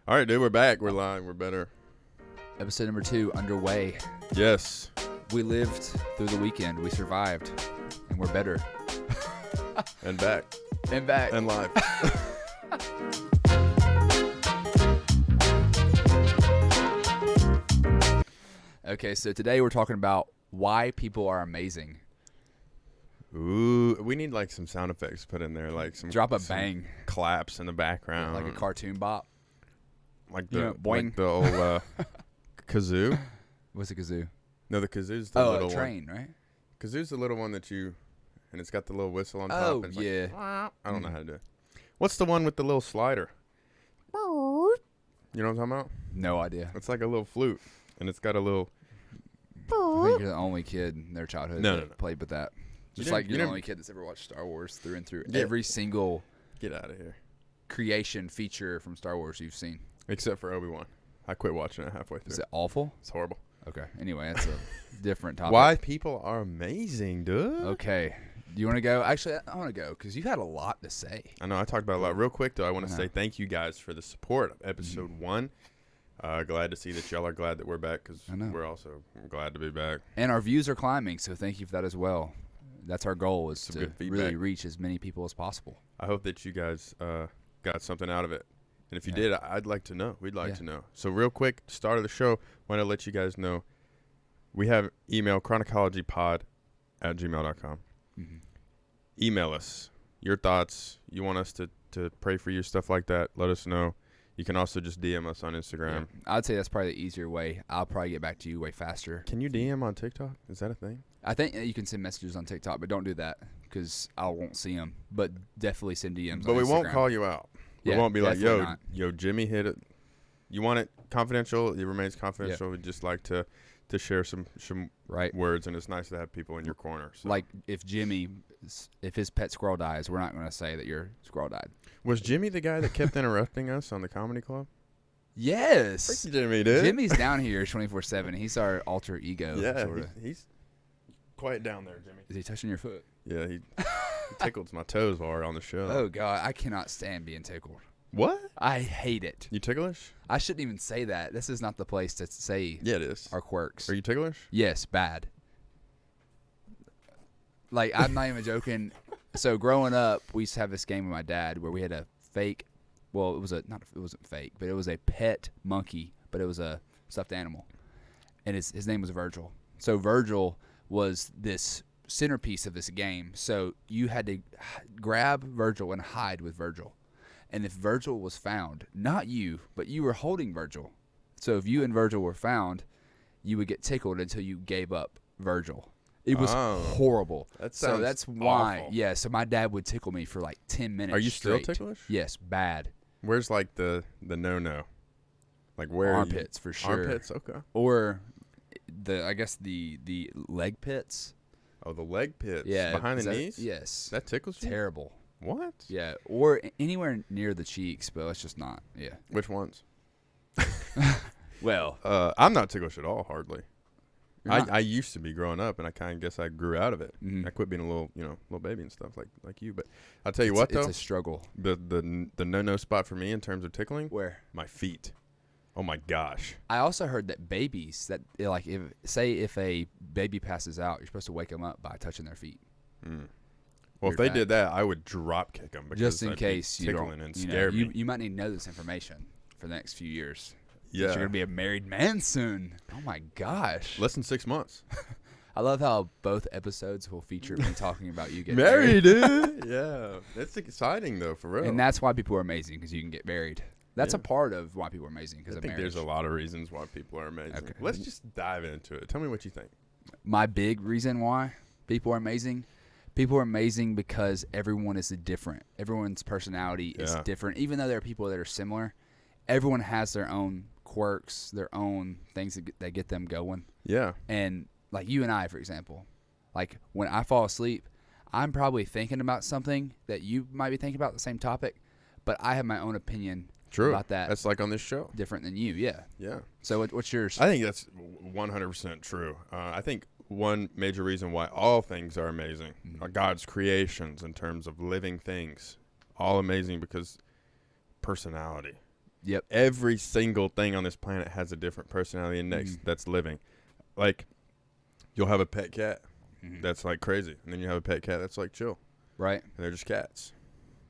All right, dude, we're back. We're live. We're better. Episode number 2 underway. Yes. We lived through the weekend. We survived. And we're better. And back. And back. And live. Okay, so today we're talking about why people are amazing. Ooh, we need like some sound effects put in there, like some Drop a some bang. claps in the background, Like a cartoon bop. like you the know, boing. like the old kazoo. What's a kazoo? No, the kazoo's the little a train, one. right? Kazoo's the little one that you, and it's got the little whistle on top. Oh, and it's like, yeah. I don't know how to do it. What's the one with the little slider? You know what I'm talking about? No idea. It's like a little flute, and it's got a little. I think you're the only kid in their childhood No, that no. played with that. Just You like didn't- you're you the only kid that's ever watched Star Wars through and through. Yeah. Every single Get out of here. creation feature from Star Wars you've seen. Except for Obi-Wan. I quit watching it halfway through. Is it awful? It's horrible. Okay. Anyway, that's a different topic. Why people are amazing, dude. Okay. Do you want to go? Actually, I want to go because you had a lot to say. I know I talked about it a lot. Real quick, though, I want to Uh-huh. say thank you guys for the support of episode 1. Glad to see that y'all are glad that we're back because I know. we're also glad to be back. And our views are climbing, so thank you for that as well. That's our goal, is Some to good feedback. really reach as many people as possible. I hope that you guys got something out of it. And if you Yeah. did, I'd like to know. We'd like Yeah. to know. So real quick, start of the show, want to let you guys know we have email chronicologypod@gmail.com. Mm-hmm. Email us your thoughts. You want us to pray for you, stuff like that, let us know. You can also just DM us on Instagram. I'd say that's probably the easier way. I'll probably get back to you way faster. Can you DM on TikTok? Is that a thing? I think you can send messages on TikTok, but don't do that because I won't see them. But definitely send DMs But on we Instagram. won't call you out. We Yeah, won't be like, definitely not. yo, Jimmy hit it. You want it confidential? It remains confidential. We'd just like to share some Right. words, and it's nice to have people in your corner. So. Like if his pet squirrel dies, we're not going to say that your squirrel died. Was Jimmy the guy that kept interrupting us on the comedy club? Yes. Jimmy, dude. Jimmy's down here 24/7. He's our alter ego. Yeah, sorta. he's quiet down there, Jimmy. Is he touching your foot? Yeah, he tickles my toes while we're on the show. Oh God, I cannot stand being tickled. What? I hate it. You ticklish? I shouldn't even say that. This is not the place to say Yeah, it is. our quirks. Are you ticklish? Yes, bad. Like, I'm not even joking. So growing up, we used to have this game with my dad where we had a fake. Well, it wasn't fake, but it was a pet monkey, but it was a stuffed animal, and his name was Virgil. So Virgil was this centerpiece of this game. So you had to grab Virgil and hide with Virgil, and if Virgil was found, not you, but you were holding Virgil. So if you and Virgil were found, you would get tickled until you gave up Virgil. It was horrible. That So sounds that's why. awful. Yeah. So my dad would tickle me for like 10 minutes. Are you still straight. ticklish? Yes, bad. Where's like the no? Like where? Armpits for sure. Armpits, okay. Or I guess the leg pits. Oh, the leg pits. Yeah. Behind is the that- knees? Yes. That tickles you? Terrible. What? Yeah. Or anywhere near the cheeks, but it's just not. Yeah. Which ones? Well, I'm not ticklish at all, hardly. you're not- I used to be growing up, and I kind of guess I grew out of it. Mhm. I quit being a little baby and stuff like you. But I'll tell you it's, what, though, it's a strugh the no spot for me in terms of tickling, Where? my feet. Oh my gosh. I also heard that babies like if a baby passes out, you're supposed to wake them up by touching their feet. Well, Weird if they fact. did that, I would drop kick them Just in I'd be case you tickling don't, and you know, scare me. you might need to know this information for the next few years. Yeah. You're gonna be a married man soon. Oh my gosh! Less than 6 months. I love how both episodes will feature me talking about you getting Married, dude. Yeah, that's exciting though, for real. and that's why people are amazing, because you can get married. That's Yeah. a part of why people are amazing, because I of think marriage. there's a lot of reasons why people are amazing. Okay. Let's just dive into it. Tell me what you think. My big reason why people are amazing. People are amazing because everyone is different. Everyone's personality is Yeah. different. Even though there are people that are similar, everyone has their own quirks, their own things that get them going. Yeah. And like you and I, for example, like when I fall asleep, I'm probably thinking about something that you might be thinking about, the same topic, but I have my own opinion True. about that. That's like on this show. Different than you, yeah. Yeah. So what's yours? I think that's 100% true. I think one major reason why all things are amazing are God's creations in terms of living things. All amazing because personality. Yep. Every single thing on this planet has a different personality index that's living. Like, you'll have a pet cat that's like crazy, and then you have a pet cat that's like chill. Right. And they're just cats.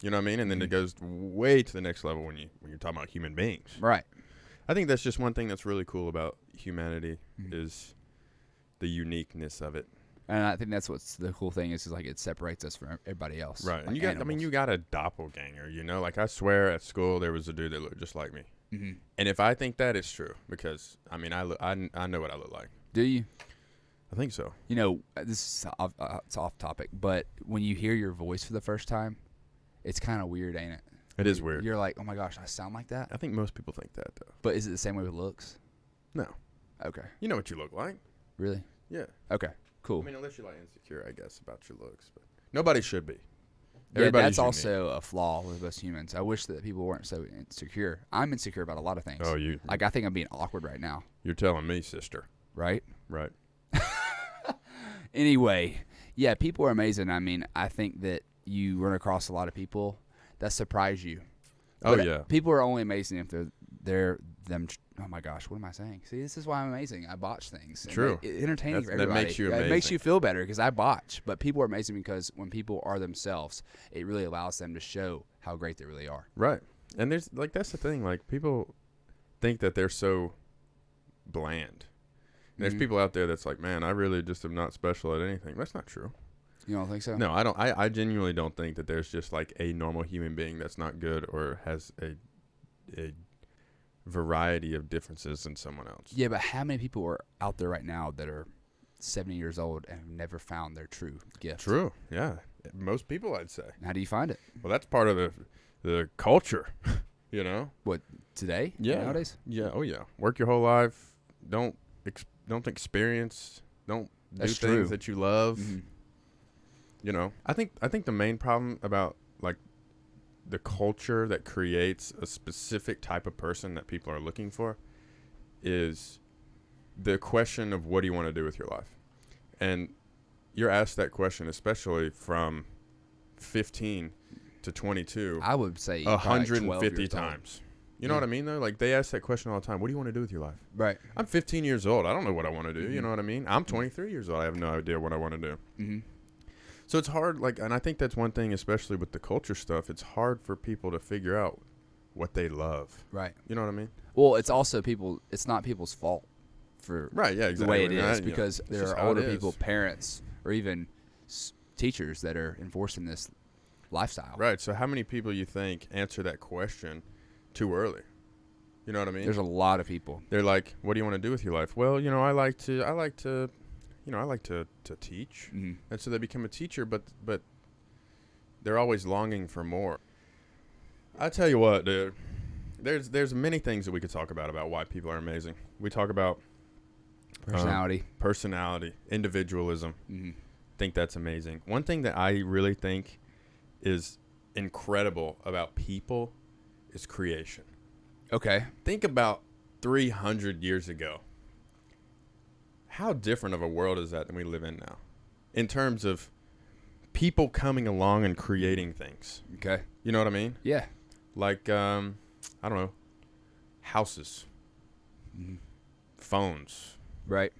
You know what I mean? And then it goes way to the next level when you're talking about human beings. Right. I think that's just one thing that's really cool about humanity is the uniqueness of it. And I think that's what's the cool thing is like it separates us from everybody else. Right. Like And you got a doppelganger, you know? Like, I swear at school there was a dude that looked just like me. Mm-hmm. And if I think that, it's true because, I mean, I know what I look like. Do you? I think so. You know, this is it's off topic, but when you hear your voice for the first time, it's kind of weird, ain't it? It is weird. You're like, oh my gosh, I sound like that? I think most people think that, though. But is it the same way with looks? No. Okay. You know what you look like. Really? Yeah. Okay. Cool. I mean, unless you're like insecure, I guess, about your looks. But nobody should be. Yeah, Everybody's that's unique. also a flaw with us humans. I wish that people weren't so insecure. I'm insecure about a lot of things. Oh, Like, I think I'm being awkward right now. you're telling me, sister. Right? Right. Anyway, yeah, people are amazing. I mean, I think that you run across a lot of people that surprise you. Oh, But yeah. People are only amazing if they're them. Oh my gosh, what am I saying? See, this is why I'm amazing. I botch things. True. It's entertaining for That everybody. makes you It makes amazing. you feel better because I botch. But people are amazing because when people are themselves, it really allows them to show how great they really are. Right. And there's, like, that's the thing. Like, people think that they're so bland. And there's people out there that's like, man, I really just am not special at anything. That's not true. You don't think so? No, I don't. I genuinely don't think that there's just like a normal human being that's not good or has a variety of differences than someone else. Yeah, but how many people are out there right now that are 70 years old and have never found their true gift? True. Yeah. Most people, I'd say. How do you find it? Well, that's part of the culture, you know? What, today? Yeah. Nowadays? Yeah. Oh, yeah. Work your whole life. Don't experience. Don't That's do true. things that you love. Mm-hmm. You know, I think the main problem about like the culture that creates a specific type of person that people are looking for is the question of what do you want to do with your life? And you're asked that question, especially from 15 to 22, I would say probably like 12 150 years old. times. You know what I mean, though? Like, they ask that question all the time. What do you want to do with your life? Right. I'm 15 years old. I don't know what I want to do. You know what I mean? I'm 23 years old. I have no idea what I want to do. Mm-hmm. So it's hard, like, and I think that's one thing, especially with the culture stuff. It's hard for people to figure out what they love. Right. You know what I mean? Well, it's also it's not people's fault for Right, yeah, the exactly. way it is Yeah. because It's there just are how it older is. people, parents, or even teachers that are enforcing this lifestyle. Right, so how many people you think answer that question too early? You know what I mean? There's a lot of people. They're like, what do you want to do with your life? Well, you know, I like to teach. Mm-hmm. And so they become a teacher, but they're always longing for more. I tell you what, dude, there's many things that we could talk about why people are amazing. We talk about Personality. individualism. Mm-hmm. Think that's amazing. One thing that I really think is incredible about people is creation. Okay. Think about 300 years ago. How different of a world is that than we live in now? In terms of people coming along and creating things. Okay. You know what I mean? Yeah. Like, I don't know, houses, phones, Right.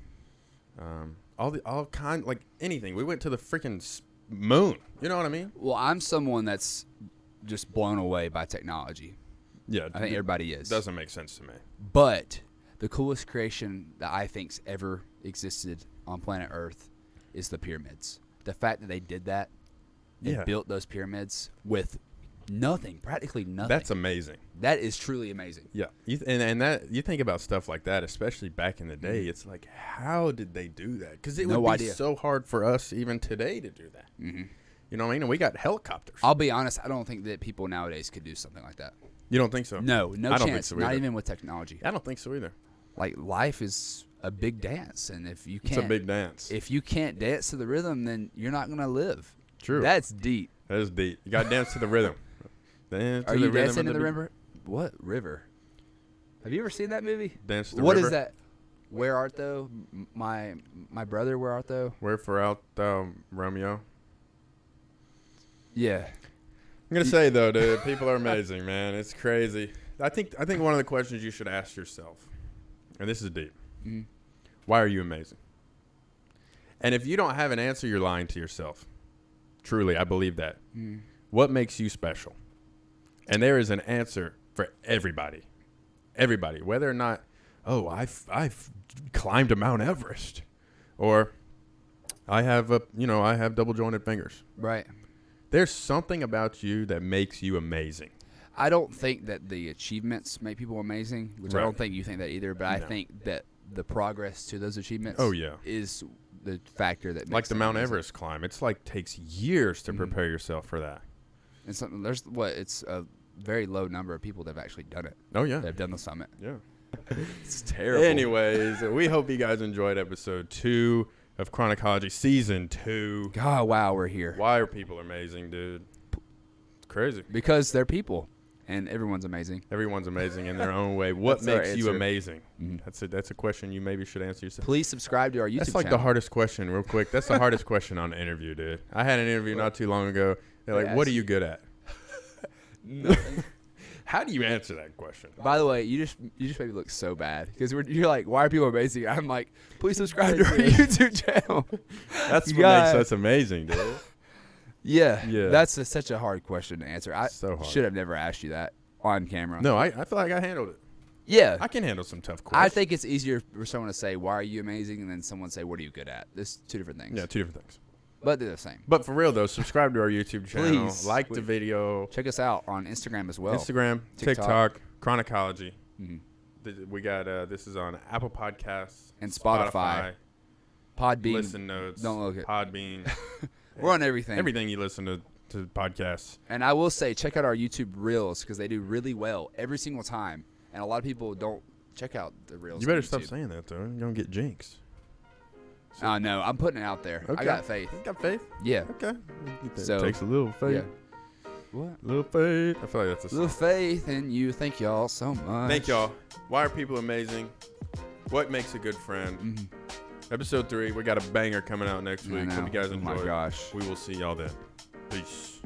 all kind, like anything. We went to the freaking moon. You know what I mean? Well, I'm someone that's just blown away by technology. Yeah. I think everybody is. Doesn't make sense to me. But the coolest creation that I think's ever existed on planet Earth is the pyramids. The fact that they did that and Yeah. built those pyramids with nothing, practically nothing. That's amazing. That is truly amazing. Yeah. And that you think about stuff like that, especially back in the day, it's like, how did they do that? Because it No would be idea. so hard for us even today to do that. Mm-hmm. You know what I mean? And we got helicopters. I'll be honest, I don't think that people nowadays could do something like that. You don't think so? No I don't think chance. so Not either. even with technology. I don't think so either. Like, life is a big dance, and if you It's can't a big dance. if you can't dance to the rhythm, then you're not gonna live. True. That's deep. That is deep. You got to dance to the rhythm. Dance to Are the you rhythm dancing of in the beat. river? What river? Have you ever seen that movie? Dance to the What river. is that? Where art thou, my brother? Where art thou? Wherefore out thou, Romeo? Yeah. I'm going to say, though, dude, people are amazing, man. It's crazy. I think one of the questions you should ask yourself, and this is deep. Mm-hmm. Why are you amazing? And if you don't have an answer, you're lying to yourself. Truly, I believe that. Mm. What makes you special? And there is an answer for everybody. Everybody, whether or not, oh, I've climbed a Mount Everest, or I have double jointed fingers. Right. There's something about you that makes you amazing. I don't think that the achievements make people amazing, which I don't think you think that either. But I think that the progress to those achievements, is the factor that makes like the Mount amazing. Everest climb. It's like takes years to prepare yourself for that. And something it's a very low number of people that have actually done it. Oh yeah, that have done the summit. Yeah, it's terrible. Anyways, we hope you guys enjoyed episode 2 of Chronicology season 2. God, wow, we're here. Why are people amazing, dude? It's crazy. Because they're people, and everyone's amazing. Everyone's amazing in their own way. What makes you amazing? Mm-hmm. That's a question you maybe should answer yourself. Please subscribe to our YouTube That's like channel. the hardest question, real quick. That's the hardest question on an interview, dude. I had an interview not too long ago. They're like, what are you good at? Nothing. How do you answer that question? By the way, you just made me look so bad because you're like, why are people amazing? I'm like, please subscribe to our YouTube channel. That's what makes us amazing, dude. Yeah. That's such a hard question to answer. I hard. should have never asked you that on camera. No, I feel like I handled it. Yeah. I can handle some tough questions. I think it's easier for someone to say, why are you amazing? And then someone say, what are you good at? There's two different things. Yeah, two different things. But they're the same. But for real, though, subscribe to our YouTube channel. Please. Like the video. Check us out on Instagram as well. Instagram, TikTok, Chronicology. Mm-hmm. We got, this is on Apple Podcasts. And Spotify. Podbean. Listen Notes. Don't look at Podbean. We're on everything. Everything you listen to podcasts. And I will say, check out our YouTube Reels because they do really well every single time. And a lot of people don't check out the Reels. You better stop saying that, though. You're going to get jinxed. Oh, no. I'm putting it out there. Okay. I got faith. You got faith? Yeah. Okay. So, it takes a little faith. Yeah. What? Little faith. I feel like that's a little faith in you. Thank y'all so much. Thank y'all. Why are people amazing? What makes a good friend? Mm-hmm. Episode 3. We got a banger coming out next week. Hope you guys enjoy. Oh, my gosh. We will see y'all then. Peace.